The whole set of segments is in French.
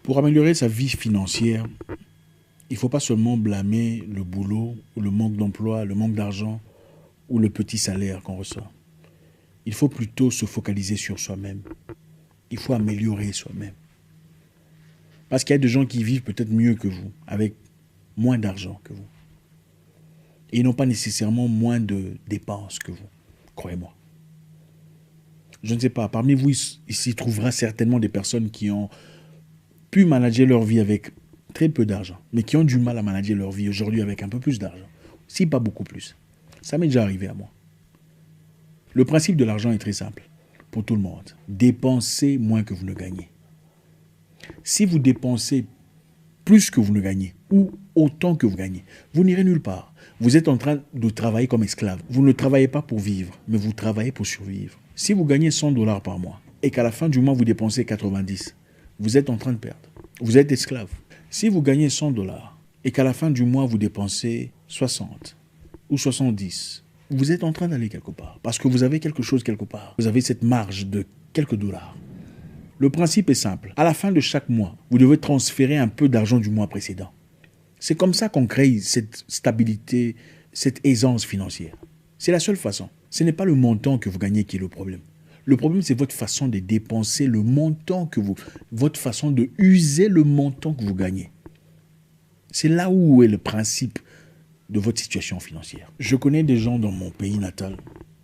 Pour améliorer sa vie financière, il ne faut pas seulement blâmer le boulot, ou le manque d'emploi, le manque d'argent ou le petit salaire qu'on reçoit. Il faut plutôt se focaliser sur soi-même. Il faut améliorer soi-même. Parce qu'il y a des gens qui vivent peut-être mieux que vous, avec moins d'argent que vous. Et ils n'ont pas nécessairement moins de dépenses que vous, croyez-moi. Je ne sais pas, parmi vous, il s'y trouvera certainement des personnes qui ont pu manager leur vie avec très peu d'argent, mais qui ont du mal à manager leur vie aujourd'hui avec un peu plus d'argent, si pas beaucoup plus. Ça m'est déjà arrivé à moi. Le principe de l'argent est très simple pour tout le monde. Dépensez moins que vous ne gagnez. Si vous dépensez plus que vous ne gagnez ou autant que vous gagnez, vous n'irez nulle part. Vous êtes en train de travailler comme esclave. Vous ne travaillez pas pour vivre, mais vous travaillez pour survivre. Si vous gagnez 100 dollars par mois et qu'à la fin du mois vous dépensez 90, vous êtes en train de perdre. Vous êtes esclave. Si vous gagnez 100 dollars et qu'à la fin du mois vous dépensez 60 ou 70, vous êtes en train d'aller quelque part parce que vous avez quelque chose quelque part. Vous avez cette marge de quelques dollars. Le principe est simple. À la fin de chaque mois, vous devez transférer un peu d'argent du mois précédent. C'est comme ça qu'on crée cette stabilité, cette aisance financière. C'est la seule façon. Ce n'est pas le montant que vous gagnez qui est le problème. Le problème, c'est votre façon de dépenser le montant que vous... Votre façon de user le montant que vous gagnez. C'est là où est le principe de votre situation financière. Je connais des gens dans mon pays natal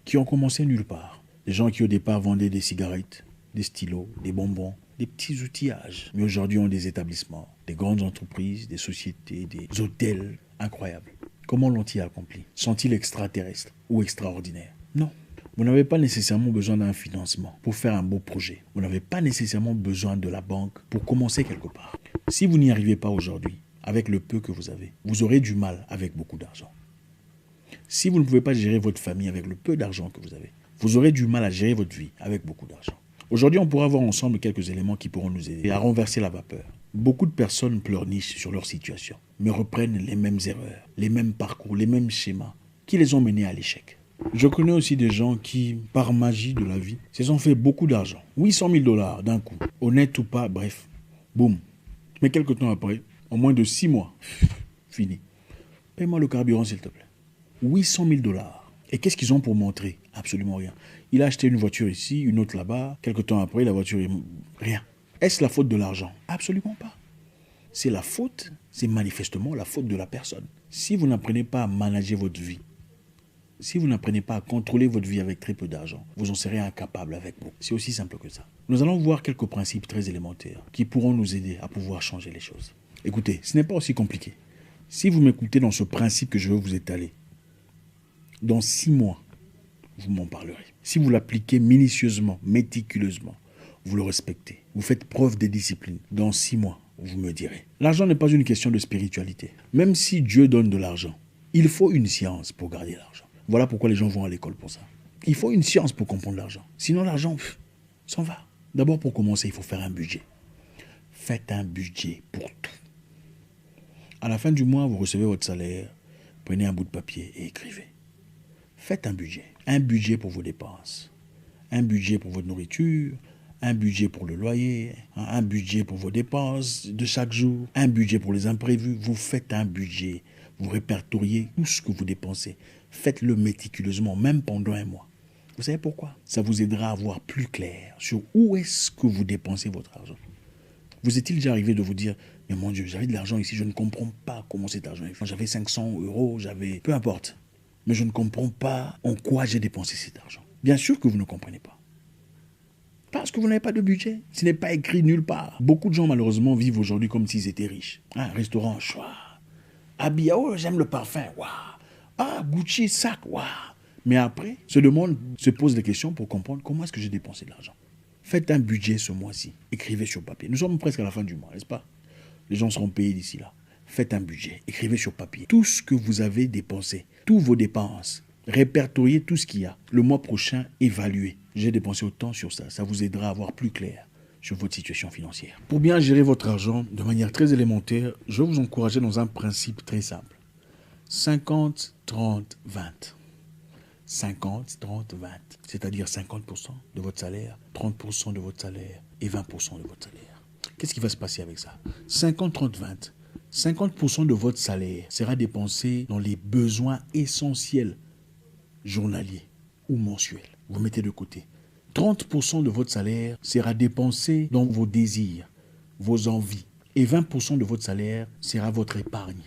qui ont commencé nulle part. Des gens qui au départ vendaient des cigarettes, des stylos, des bonbons, des petits outillages. Mais aujourd'hui ont des établissements, des grandes entreprises, des sociétés, des hôtels incroyables. Comment l'ont-ils accompli? Sont-ils extraterrestres ou extraordinaires? Non. Vous n'avez pas nécessairement besoin d'un financement pour faire un beau projet. Vous n'avez pas nécessairement besoin de la banque pour commencer quelque part. Si vous n'y arrivez pas aujourd'hui, avec le peu que vous avez, vous aurez du mal avec beaucoup d'argent. Si vous ne pouvez pas gérer votre famille avec le peu d'argent que vous avez, vous aurez du mal à gérer votre vie avec beaucoup d'argent. Aujourd'hui, on pourra voir ensemble quelques éléments qui pourront nous aider à renverser la vapeur. Beaucoup de personnes pleurnichent sur leur situation, mais reprennent les mêmes erreurs, les mêmes parcours, les mêmes schémas qui les ont menés à l'échec. Je connais aussi des gens qui, par magie de la vie, se sont fait beaucoup d'argent. 800 000 dollars d'un coup, honnête ou pas, bref, boum. Mais quelques temps après, en moins de 6 mois, fini. Paye-moi le carburant s'il te plaît. 800 000 dollars. Et qu'est-ce qu'ils ont pour montrer? Absolument rien. Il a acheté une voiture ici, une autre là-bas. Quelques temps après, la voiture est... Rien. Est-ce la faute de l'argent? Absolument pas. C'est la faute, c'est manifestement la faute de la personne. Si vous n'apprenez pas à manager votre vie, si vous n'apprenez pas à contrôler votre vie avec très peu d'argent, vous en serez incapable avec vous. C'est aussi simple que ça. Nous allons voir quelques principes très élémentaires qui pourront nous aider à pouvoir changer les choses. Écoutez, ce n'est pas aussi compliqué. Si vous m'écoutez dans ce principe que je veux vous étaler, dans 6 mois, vous m'en parlerez. Si vous l'appliquez minutieusement, méticuleusement, vous le respectez, vous faites preuve de discipline, dans 6 mois, vous me direz. L'argent n'est pas une question de spiritualité. Même si Dieu donne de l'argent, il faut une science pour garder l'argent. Voilà pourquoi les gens vont à l'école pour ça. Il faut une science pour comprendre l'argent. Sinon, l'argent s'en va. D'abord, pour commencer, il faut faire un budget. Faites un budget pour tout. À la fin du mois, vous recevez votre salaire, prenez un bout de papier et écrivez. Faites un budget. Un budget pour vos dépenses. Un budget pour votre nourriture. Un budget pour le loyer. Un budget pour vos dépenses de chaque jour. Un budget pour les imprévus. Vous faites un budget. Vous répertoriez tout ce que vous dépensez. Faites-le méticuleusement, même pendant un mois. Vous savez pourquoi? Ça vous aidera à voir plus clair sur où est-ce que vous dépensez votre argent. Vous est-il déjà arrivé de vous dire, mais mon Dieu, j'avais de l'argent ici, je ne comprends pas comment cet argent est fait. J'avais 500 euros, j'avais... Peu importe. Mais je ne comprends pas en quoi j'ai dépensé cet argent. Bien sûr que vous ne comprenez pas. Parce que vous n'avez pas de budget. Ce n'est pas écrit nulle part. Beaucoup de gens, malheureusement, vivent aujourd'hui comme s'ils étaient riches. Un restaurant, choix. Habillé, oh, j'aime le parfum, waouh. Ah, Gucci, sac, waouh. Mais après, se pose des questions pour comprendre comment est-ce que j'ai dépensé de l'argent. Faites un budget ce mois-ci. Écrivez sur papier. Nous sommes presque à la fin du mois, n'est-ce pas? Les gens seront payés d'ici là. Faites un budget. Écrivez sur papier tout ce que vous avez dépensé, tous vos dépenses. Répertoriez tout ce qu'il y a. Le mois prochain, évaluez. J'ai dépensé autant sur ça. Ça vous aidera à voir plus clair sur votre situation financière. Pour bien gérer votre argent de manière très élémentaire, je vais vous encourager dans un principe très simple. 50, 30, 20. 50, 30, 20. C'est-à-dire 50% de votre salaire, 30% de votre salaire et 20% de votre salaire. Qu'est-ce qui va se passer avec ça? 50, 30, 20. 50% de votre salaire sera dépensé dans les besoins essentiels journaliers ou mensuels. Vous mettez de côté. 30% de votre salaire sera dépensé dans vos désirs, vos envies. Et 20% de votre salaire sera votre épargne.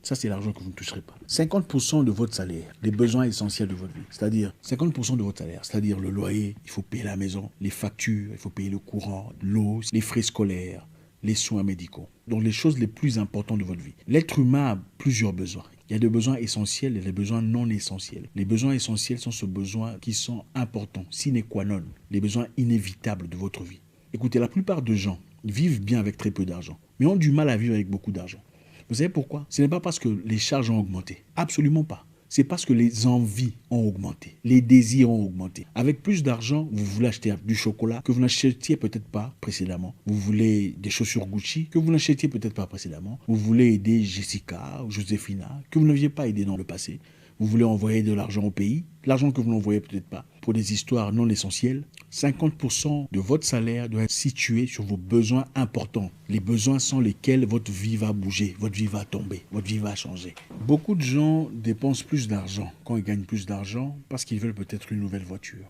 Ça, c'est l'argent que vous ne toucherez pas. 50% de votre salaire, les besoins essentiels de votre vie, c'est-à-dire 50% de votre salaire, c'est-à-dire le loyer, il faut payer la maison, les factures, il faut payer le courant, l'eau, les frais scolaires, les soins médicaux. Donc les choses les plus importantes de votre vie. L'être humain a plusieurs besoins. Il y a des besoins essentiels et des besoins non essentiels. Les besoins essentiels sont ces besoins qui sont importants, sine qua non, les besoins inévitables de votre vie. Écoutez, la plupart des gens vivent bien avec très peu d'argent, mais ont du mal à vivre avec beaucoup d'argent. Vous savez pourquoi? Ce n'est pas parce que les charges ont augmenté. Absolument pas. C'est parce que les envies ont augmenté. Les désirs ont augmenté. Avec plus d'argent, vous voulez acheter du chocolat que vous n'achetiez peut-être pas précédemment. Vous voulez des chaussures Gucci que vous n'achetiez peut-être pas précédemment. Vous voulez aider Jessica ou Joséphina que vous n'aviez pas aidé dans le passé. Vous voulez envoyer de l'argent au pays, l'argent que vous n'envoyez peut-être pas pour des histoires non essentielles. 50% de votre salaire doit être situé sur vos besoins importants. Les besoins sans lesquels votre vie va bouger, votre vie va tomber, votre vie va changer. Beaucoup de gens dépensent plus d'argent quand ils gagnent plus d'argent parce qu'ils veulent peut-être une nouvelle voiture.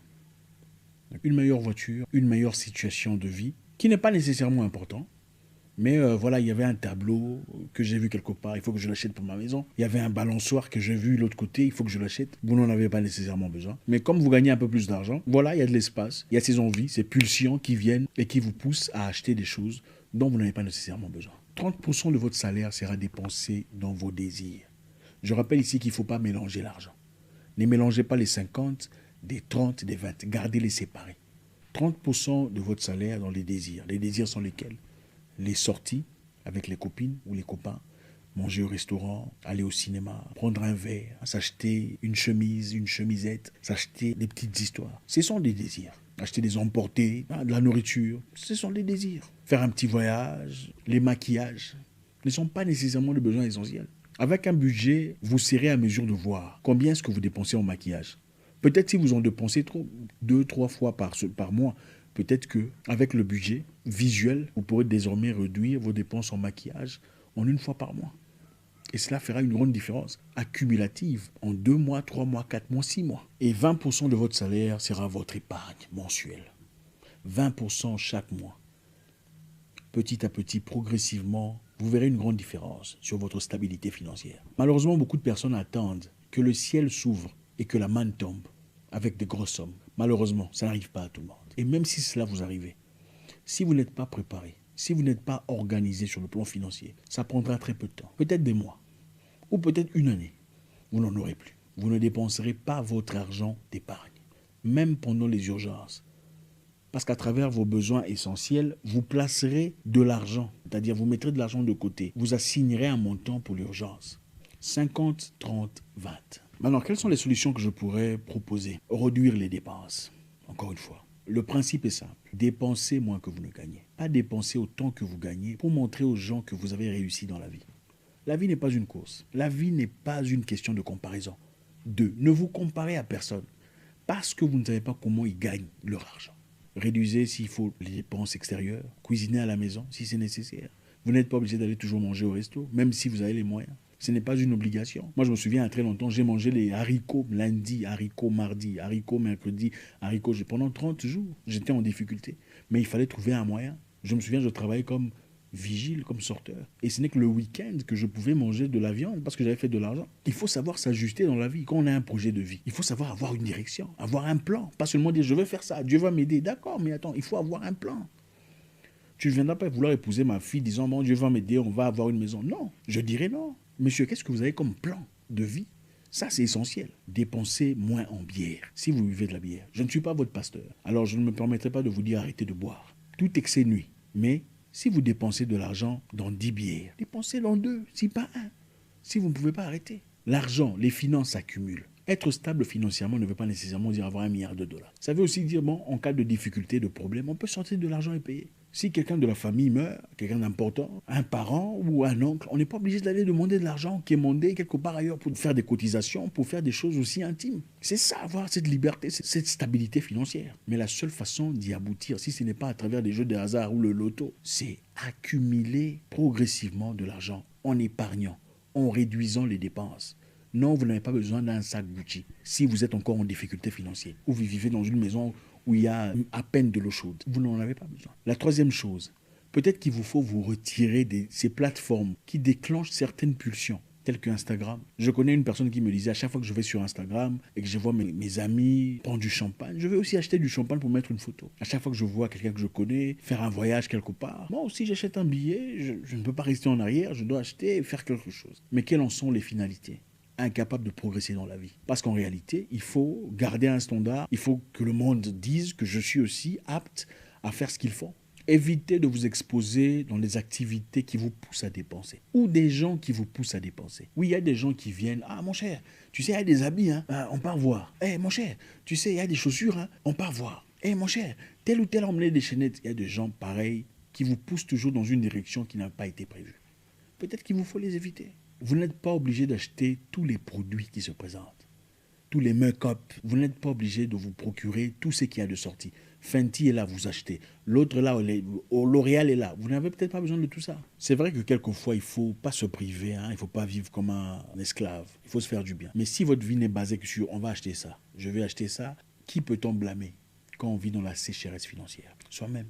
Une meilleure voiture, une meilleure situation de vie, qui n'est pas nécessairement important. Mais voilà, il y avait un tableau que j'ai vu quelque part, il faut que je l'achète pour ma maison. Il y avait un balançoire que j'ai vu de l'autre côté, il faut que je l'achète. Vous n'en avez pas nécessairement besoin. Mais comme vous gagnez un peu plus d'argent, voilà, il y a de l'espace, il y a ces envies, ces pulsions qui viennent et qui vous poussent à acheter des choses dont vous n'avez pas nécessairement besoin. 30% de votre salaire sera dépensé dans vos désirs. Je rappelle ici qu'il ne faut pas mélanger l'argent. Ne mélangez pas les 50, des 30, des 20. Gardez-les séparés. 30% de votre salaire dans les désirs. Les désirs sont lesquels? Les sorties avec les copines ou les copains, manger au restaurant, aller au cinéma, prendre un verre, s'acheter une chemise, une chemisette, s'acheter des petites histoires. Ce sont des désirs. Acheter des emportés, de la nourriture, ce sont des désirs. Faire un petit voyage, les maquillages, ne sont pas nécessairement des besoins essentiels. Avec un budget, vous serez à mesure de voir combien est-ce que vous dépensez en maquillage. Peut-être si vous en dépensez 2-3 fois par mois, peut-être qu'avec le budget visuel, vous pourrez désormais réduire vos dépenses en maquillage en une fois par mois. Et cela fera une grande différence accumulative en 2 mois, 3 mois, 4 mois, 6 mois. Et 20% de votre salaire sera votre épargne mensuelle. 20% chaque mois. Petit à petit, progressivement, vous verrez une grande différence sur votre stabilité financière. Malheureusement, beaucoup de personnes attendent que le ciel s'ouvre et que la manne tombe avec de grosses sommes. Malheureusement, ça n'arrive pas à tout le monde. Et même si cela vous arrive, si vous n'êtes pas préparé, si vous n'êtes pas organisé sur le plan financier, ça prendra très peu de temps, peut-être des mois, ou peut-être une année. Vous n'en aurez plus. Vous ne dépenserez pas votre argent d'épargne, même pendant les urgences. Parce qu'à travers vos besoins essentiels, vous placerez de l'argent, c'est-à-dire vous mettrez de l'argent de côté. Vous assignerez un montant pour l'urgence. 50, 30, 20. Maintenant, quelles sont les solutions que je pourrais proposer? Réduire les dépenses, encore une fois. Le principe est simple. Dépensez moins que vous ne gagnez. Pas dépenser autant que vous gagnez pour montrer aux gens que vous avez réussi dans la vie. La vie n'est pas une course. La vie n'est pas une question de comparaison. 2. Ne vous comparez à personne parce que vous ne savez pas comment ils gagnent leur argent. Réduisez s'il faut les dépenses extérieures. Cuisinez à la maison si c'est nécessaire. Vous n'êtes pas obligé d'aller toujours manger au resto, même si vous avez les moyens. Ce n'est pas une obligation. Moi, je me souviens, il y a très longtemps, j'ai mangé les haricots lundi, haricots mardi, haricots mercredi, haricots... Pendant 30 jours, j'étais en difficulté. Mais il fallait trouver un moyen. Je me souviens, je travaillais comme vigile, comme sorteur. Et ce n'est que le week-end que je pouvais manger de la viande parce que j'avais fait de l'argent. Il faut savoir s'ajuster dans la vie. Quand on a un projet de vie, il faut savoir avoir une direction, avoir un plan. Pas seulement dire, je vais faire ça, Dieu va m'aider. D'accord, mais attends, il faut avoir un plan. Tu ne viendras pas vouloir épouser ma fille disant, bon, Dieu va m'aider, on va avoir une maison. Non, je dirais non. Monsieur, qu'est-ce que vous avez comme plan de vie? Ça, c'est essentiel. Dépensez moins en bière, si vous buvez de la bière. Je ne suis pas votre pasteur, alors je ne me permettrai pas de vous dire arrêtez de boire. Tout excès nuit. Mais si vous dépensez de l'argent dans 10 bières, dépensez dans 2, si pas 1. Si vous ne pouvez pas arrêter. L'argent, les finances s'accumulent. Être stable financièrement ne veut pas nécessairement dire avoir $1 milliard. Ça veut aussi dire, bon, en cas de difficulté, de problème, on peut sortir de l'argent et payer. Si quelqu'un de la famille meurt, quelqu'un d'important, un parent ou un oncle, on n'est pas obligé d'aller demander de l'argent qui est demandé quelque part ailleurs pour faire des cotisations, pour faire des choses aussi intimes. C'est ça, avoir cette liberté, cette stabilité financière. Mais la seule façon d'y aboutir, si ce n'est pas à travers des jeux de hasard ou le loto, c'est accumuler progressivement de l'argent en épargnant, en réduisant les dépenses. Non, vous n'avez pas besoin d'un sac Gucci si vous êtes encore en difficulté financière ou vous vivez dans une maison où il y a à peine de l'eau chaude. Vous n'en avez pas besoin. La troisième chose, peut-être qu'il vous faut vous retirer de ces plateformes qui déclenchent certaines pulsions, telles que Instagram. Je connais une personne qui me disait à chaque fois que je vais sur Instagram et que je vois mes amis prendre du champagne, je vais aussi acheter du champagne pour mettre une photo. À chaque fois que je vois quelqu'un que je connais faire un voyage quelque part, moi aussi j'achète un billet, je ne peux pas rester en arrière, je dois acheter et faire quelque chose. Mais quelles en sont les finalités ? Incapable de progresser dans la vie. Parce qu'en réalité, il faut garder un standard, il faut que le monde dise que je suis aussi apte à faire ce qu'il faut. Évitez de vous exposer dans des activités qui vous poussent à dépenser ou des gens qui vous poussent à dépenser. Oui, il y a des gens qui viennent, ah mon cher, tu sais, il y a des habits, hein, on part voir. Eh mon cher, tu sais, il y a des chaussures, hein, on part voir. Eh mon cher, tel ou tel a emmené des chaînettes. Il y a des gens pareils qui vous poussent toujours dans une direction qui n'a pas été prévue. Peut-être qu'il vous faut les éviter. Vous n'êtes pas obligé d'acheter tous les produits qui se présentent, tous les make-up. Vous n'êtes pas obligé de vous procurer tout ce qu'il y a de sorti. Fenty est là, vous achetez. L'autre est là, L'Oréal est là. Vous n'avez peut-être pas besoin de tout ça. C'est vrai que quelquefois, il ne faut pas se priver, hein. Il ne faut pas vivre comme un esclave. Il faut se faire du bien. Mais si votre vie n'est basée que sur « on va acheter ça, je vais acheter ça », qui peut-on blâmer quand on vit dans la sécheresse financière ? Soi-même.